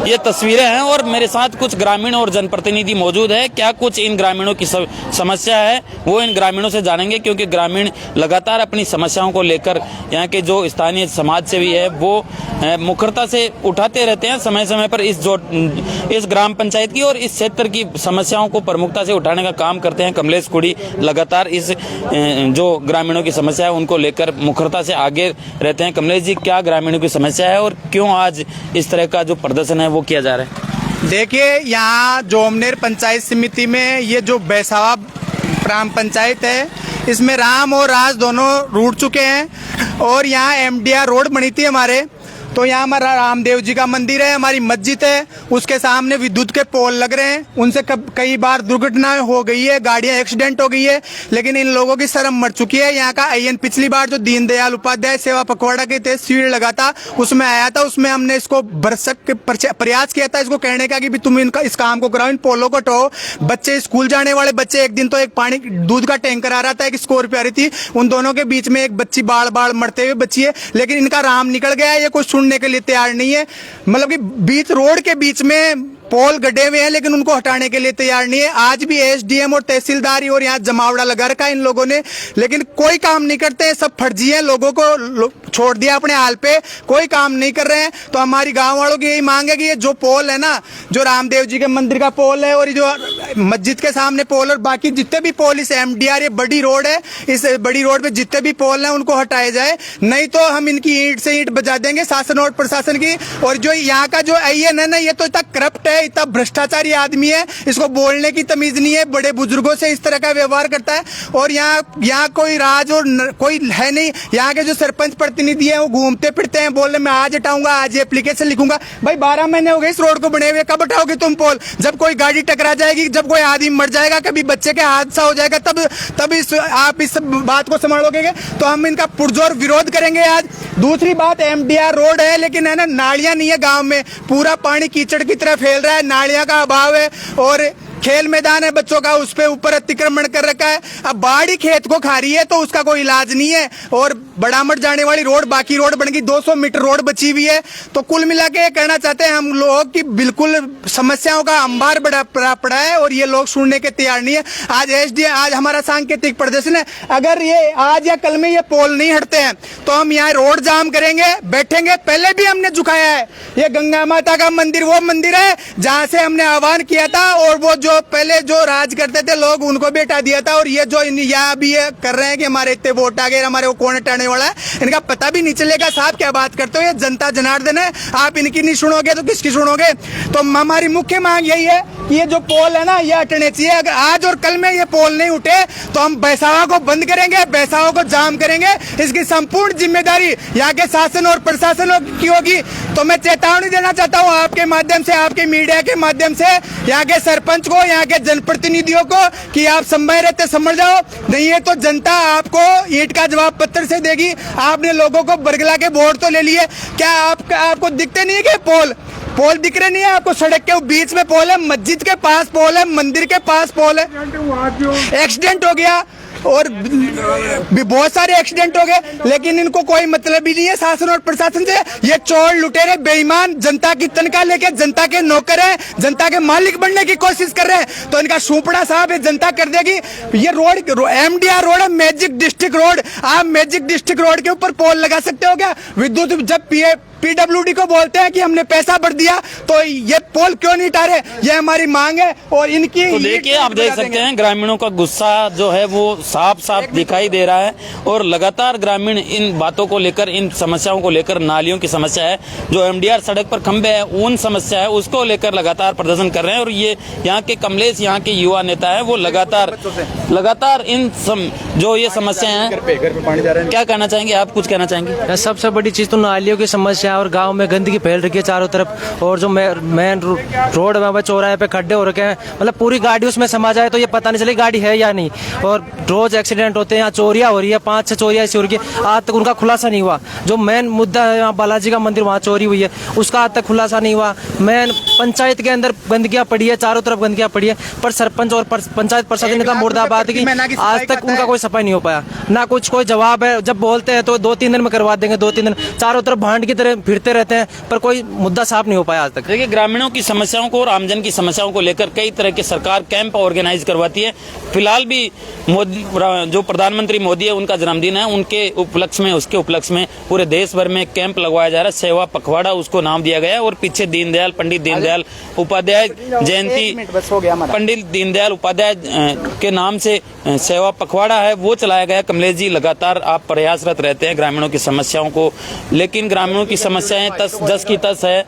ये तस्वीरें हैं और मेरे साथ कुछ ग्रामीण और जनप्रतिनिधि मौजूद है। क्या कुछ इन ग्रामीणों की समस्या है वो इन ग्रामीणों से जानेंगे, क्योंकि ग्रामीण लगातार अपनी समस्याओं को लेकर यहाँ के जो स्थानीय समाज सेवी है वो मुखरता से उठाते रहते हैं समय समय पर। इस ग्राम पंचायत की और इस क्षेत्र की समस्याओं को प्रमुखता से उठाने का काम करते हैं कमलेश कुड़ी। लगातार इस जो ग्रामीणों की समस्या है उनको लेकर मुखरता से आगे रहते हैं। कमलेश जी, क्या ग्रामीणों की समस्या है और क्यों आज इस तरह का जो प्रदर्शन है वो किया जा रहा है? देखिए, यहाँ जोमनेर पंचायत समिति में ये जो बैसावा ग्राम पंचायत है, इसमें राम और राज दोनों रूट चुके हैं और यहाँ एमडीआर रोड बनी थी हमारे। तो यहाँ हमारा रामदेव जी का मंदिर है, हमारी मस्जिद है, उसके सामने विद्युत के पोल लग रहे हैं। उनसे कई बार दुर्घटनाएं हो गई है, गाड़ियां एक्सीडेंट हो गई है, लेकिन इन लोगों की शर्म मर चुकी है। यहाँ का आईएन पिछली बार जो दीनदयाल उपाध्याय सेवा पखवाड़ा के तहत शिविर लगा था उसमें आया था, उसमें हमने इसको भरसक प्रयास किया था इसको कहने का कि भी तुम इनका इस काम को कराओ, इन पोलों को हटाओ। बच्चे स्कूल जाने वाले बच्चे, एक दिन तो एक पानी दूध का टैंकर आ रहा था, एक स्कॉर्पियो आ रही थी, उन दोनों के बीच में एक बच्ची बाढ़ बाढ़ मरते हुए बची है, लेकिन इनका राम निकल गया है। ये कुछ सुनने के लिए तैयार नहीं है। मतलब कि बीच रोड के बीच में पोल गड्ढे हुए हैं लेकिन उनको हटाने के लिए तैयार नहीं है। आज भी एसडीएम और तहसीलदार और यहाँ जमावड़ा लगा रखा है इन लोगों ने, लेकिन कोई काम नहीं करते हैं। सब फर्जी हैं, लोगों को छोड़ दिया अपने हाल पे, कोई काम नहीं कर रहे हैं। तो हमारी गांव वालों की यही मांग है कि ये जो पोल है ना, जो रामदेव जी के मंदिर का पोल है और ये जो मस्जिद के सामने पोल और बाकी जितने भी पोल इस एमडीआर, ये बड़ी रोड है, इस बड़ी रोड पे जितने भी पोल हैं उनको हटाए जाए, नहीं तो हम इनकी ईंट से ईंट बजा देंगे शासन और प्रशासन की। और जो यहाँ का जो आईएन है ना, ये तो इतना करप्ट है, इतना भ्रष्टाचारी आदमी है, इसको बोलने की तमीज नहीं है, बड़े बुजुर्गों से इस तरह का व्यवहार करता है। और यहाँ कोई राज और कोई है नहीं। यहाँ के जो सरपंच प्रतिनिधि है वो घूमते फिरते हैं, बोल रहे मैं आज हटाऊंगा, आज एप्लीकेशन लिखूंगा। भाई 12 महीने हो गए इस रोड को बने हुए, कब हटाओगे तुम पोल? जब कोई गाड़ी टकरा जाएगी, जब कोई आदमी मर जाएगा, कभी बच्चे के हादसा हो जाएगा, तब आप इस बात को संभालोगे। तो हम इनका पुरजोर विरोध करेंगे आज। दूसरी बात, एमडीआर रोड है लेकिन है ना, नालियां नहीं है गांव में, पूरा पानी कीचड़ की तरह फैल रहा है, नालियां का अभाव है और खेल मैदान है बच्चों का, उस पे ऊपर अतिक्रमण कर रखा है। अब बाढ़ खेत को खा रही है तो उसका कोई इलाज नहीं है। और बड़ामठ जाने वाली रोड, बाकी रोड बन गई, 200 मीटर रोड बची हुई है। तो कुल मिला के कहना चाहते हैं हम लोग कि बिल्कुल समस्याओं का अंबार बड़ा पड़ा है और ये लोग सुनने के तैयार नहीं है। आज हमारा सांकेतिक प्रदर्शन है। अगर ये आज या कल में ये पोल नहीं हटते हैं तो हम यहाँ रोड जाम करेंगे, बैठेंगे। पहले भी हमने झुकाया है। ये गंगा माता का मंदिर वो मंदिर है जहाँ से हमने आह्वान किया था और वो जो पहले जो राज करते थे लोग उनको भी हटा दिया था। और ये जो यहाँ भी ये कर रहे हैं कि हमारे इतने वोट आ गए, हमारे को कौन हटाने वाला है, इनका पता भी नहीं चलेगा। साहब क्या बात करते हो, ये जनता जनार्दन है, आप इनकी नहीं सुनोगे तो किसकी सुनोगे? तो हमारी मुख्य मांग यही है कि ये जो पोल है ना ये हटने चाहिए। अगर आज और कल में ये पोल नहीं उठे तो हम बैसावा को बंद करेंगे, बैसावा को जाम करेंगे। इसकी संपूर्ण जिम्मेदारी यहाँ के शासन और प्रशासन की होगी। तो मैं चेतावनी देना चाहता हूँ आपके माध्यम से, आपके मीडिया के माध्यम से यहाँ के सरपंच को, यहाँ के जनप्रतिनिधियों को कि आप समय रहते समझ जाओ, नहीं है तो जनता आपको ईंट का जवाब पत्थर से देगी। आपने लोगों को बरगला के वोट तो ले लिए, क्या आपको दिखते नहीं है कि पोल दिख रहे नहीं है आपको? सड़क के बीच में पोल है, मस्जिद के पास पोल है, मंदिर के पास पोल है। एक्सीडेंट हो गया और भी बहुत सारे एक्सीडेंट हो गए, लेकिन इनको कोई मतलब ही नहीं है शासन और प्रशासन से। ये चोर लुटेरे बेईमान जनता की तनख्वाह लेके जनता के नौकर हैं, जनता के मालिक बनने की कोशिश कर रहे हैं। तो इनका सूपड़ा साहब ये जनता कर देगी। ये रोड एमडीआर रोड है, मैजिक डिस्ट्रिक्ट रोड। आप मैजिक डिस्ट्रिक्ट रोड के ऊपर पोल लगा सकते हो क्या? विद्युत जब पीडब्ल्यूडी को बोलते हैं कि हमने पैसा भर दिया तो ये पोल क्यों नहीं हटा रहे? ये हमारी मांग है और इनकी। तो देखिए, आप देख सकते हैं ग्रामीणों का गुस्सा जो है वो साफ साफ दिखाई दे रहा है और लगातार ग्रामीण इन बातों को लेकर, इन समस्याओं को लेकर, नालियों की समस्या है, जो एमडीआर सड़क पर खंभे है उन समस्या है, उसको लेकर लगातार प्रदर्शन कर रहे हैं। और ये यहाँ के कमलेश, यहाँ के युवा नेता है, वो लगातार इन जो ये समस्या है, क्या कहना चाहेंगे आप? कुछ कहना चाहेंगे? सबसे बड़ी चीज तो नालियों की समस्या और गांव में गंदगी फैल रही है चारों तरफ। और जो मेन रोड में चौराहे पे खड्डे हो रखे हैं, मतलब पूरी गाड़ी उसमें समा जाए तो ये पता नहीं चले गाड़ी है या नहीं। और रोज एक्सीडेंट होते हैं, यहाँ चोरियां हो रही है, 5-6 चोरियां ऐसी हो रही है, आज तक उनका खुलासा नहीं हुआ। जो मेन मुद्दा है यहाँ बालाजी का मंदिर, वहाँ चोरी हुई है, उसका आज तक खुलासा नहीं हुआ। मेन पंचायत के अंदर गंदगियां पड़ी है, चारों तरफ गंदगियां पड़ी है, पर सरपंच और पंचायत प्रशासन ने मुर्दाबाद की, आज तक उनका कोई सफाई नहीं हो पाया, ना कुछ कोई जवाब है। जब बोलते हैं तो 2-3 दिन में करवा देंगे, 2-3 दिन, चारों तरफ भांड की तरह फिरते रहते हैं, पर कोई मुद्दा साफ नहीं हो पाया आज तक। देखिए, ग्रामीणों की समस्याओं को और आमजन की समस्याओं को लेकर कई तरह के सरकार कैंप ऑर्गेनाइज करवाती है। फिलहाल भी मोदी, जो प्रधानमंत्री मोदी है, उनका जन्मदिन है, उनके उपलक्ष्य में, उसके उपलक्ष्य में पूरे देश भर में कैंप लगवाया जा रहा है। सेवा पखवाड़ा उसको नाम दिया गया है और पीछे दीनदयाल, पंडित दीनदयाल उपाध्याय जयंती, पंडित दीनदयाल उपाध्याय के नाम से सेवा पखवाड़ा है, वो चलाया गया। कमलेश जी, लगातार आप प्रयासरत रहते हैं ग्रामीणों की समस्याओं को, लेकिन ग्रामीणों की समस्याएं जस की तस है।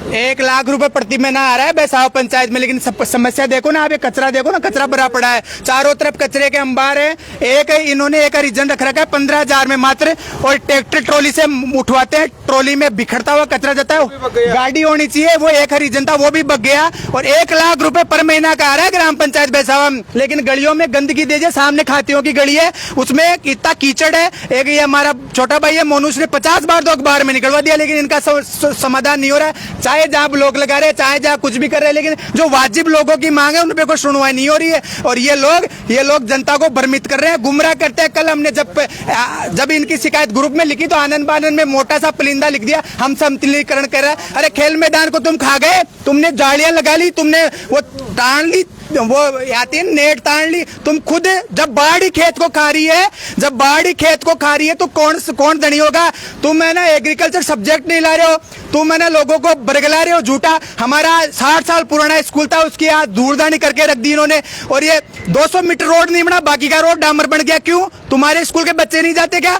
1 लाख रुपए प्रति महीना आ रहा है बेसाव पंचायत में, लेकिन समस्या देखो ना आप, ये कचरा देखो ना, कचरा भरा पड़ा है, चारों तरफ कचरे के अंबार है। इन्होंने एक रीजन रख रखा है 15,000 में मात्र, और ट्रैक्टर ट्रॉली से उठवाते हैं, ट्रॉली में बिखरता हुआ कचरा जाता है। गाड़ी होनी चाहिए, वो एक रीजन था, वो भी बग गया। और 1 लाख रुपए पर महीना का आ रहा है ग्राम पंचायत बेसावा, लेकिन गलियों में गंदगी दीजिए। सामने खातियों की गली है, उसमें इतना कीचड़ है। एक ये हमारा छोटा भाई है मोनूस ने 50 बार तो अखबार में निकलवा दिया, लेकिन इनका समाधान नहीं हो रहा है। चाहे जहां ब्लॉक लगा रहे, चाहे जहां कुछ भी कर रहे हैं, लेकिन जो वाजिब लोगों की मांग है उन पे कोई सुनवाई नहीं हो रही है। और ये लोग जनता को भ्रमित कर रहे हैं, गुमराह करते हैं। कल हमने जब इनकी शिकायत ग्रुप में लिखी तो आनंद बानंद में मोटा सा पुलिंदा लिख दिया, हम समतलीकरण कर रहे हैं। अरे खेल मैदान को तुम खा गए, तुमने जालियां लगा ली, तुमने वो तान ली, वो आती है नेट तान ली। तुम खुद जब बाढ़ी खेत को खा रही है, जब बाढ़ी खेत को खा रही है तो कौन धनी होगा? तुम है ना एग्रीकल्चर सब्जेक्ट नहीं ला रहे हो, तुम है ना लोगों को बरगला रहे हो झूठा। हमारा 60 साल पुराना स्कूल था, उसकी आज धूड़दानी करके रख दी इन्होंने, और ये 200 मीटर रोड नहीं बना, बाकी का रोड डामर बन गया। क्यों? तुम्हारे स्कूल के बच्चे नहीं जाते क्या?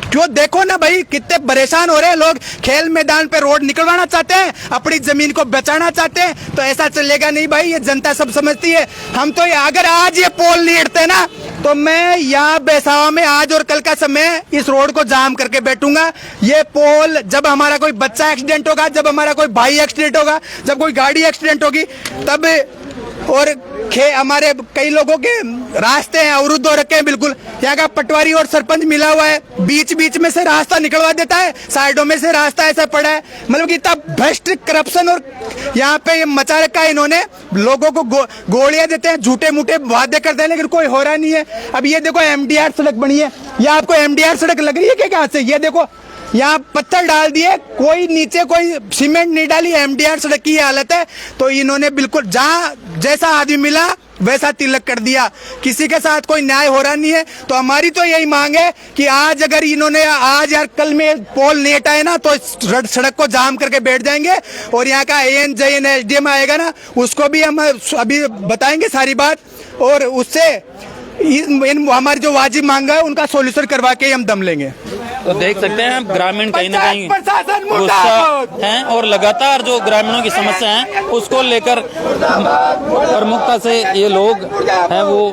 क्यों? देखो ना भाई, कितने परेशान हो रहे हैं लोग। खेल मैदान पे रोड निकलवाना चाहते हैं, अपनी जमीन को बचाना चाहते हैं, तो ऐसा चलेगा नहीं भाई, ये जनता सब समझती है। हम तो अगर आज ये पोल नहीं हटते ना, तो मैं यहाँ बेसावा में आज और कल का समय इस रोड को जाम करके बैठूंगा। ये पोल, जब हमारा कोई बच्चा एक्सीडेंट होगा, जब हमारा कोई भाई एक्सीडेंट होगा, जब कोई गाड़ी एक्सीडेंट होगी, तब और हमारे कई लोगों के रास्ते हैं अवरुद्ध हो रखे हैं बिल्कुल। यहाँ का पटवारी और सरपंच मिला हुआ है, बीच में से रास्ता निकलवा देता है, साइडों में से रास्ता ऐसा पड़ा है। मतलब कि इतना भ्रष्ट करप्शन और यहाँ पे ये मचा रखा है इन्होंने। लोगों को गोलियां देते हैं, झूठे मूठे वादे करते हैं, लेकिन कोई हो रहा नहीं है। अब ये देखो MDR सड़क बनी है, ये आपको MDR सड़क लग रही है क्या? से ये देखो, यहाँ पत्थर डाल दिए, कोई नीचे कोई सीमेंट नहीं डाली, MDR सड़क की हालत है। तो इन्होंने बिल्कुल जहाँ जैसा आदमी मिला वैसा तिलक कर दिया, किसी के साथ कोई न्याय हो रहा नहीं है। तो हमारी तो यही मांग है कि आज अगर इन्होंने आज यार कल में पोल नहीं हटाए ना, तो सड़क को जाम करके बैठ जाएंगे। और यहाँ का AN SDM आएगा ना, उसको भी हम अभी बताएंगे सारी बात, और उससे हमारी जो वाजिब मांगा है उनका सोल्यूशन करवा के हम दम लेंगे। तो देख सकते हैं ग्रामीण कहीं ना कहीं गुस्सा हैं, और लगातार जो ग्रामीणों की समस्या है उसको लेकर प्रमुखता से ये लोग हैं वो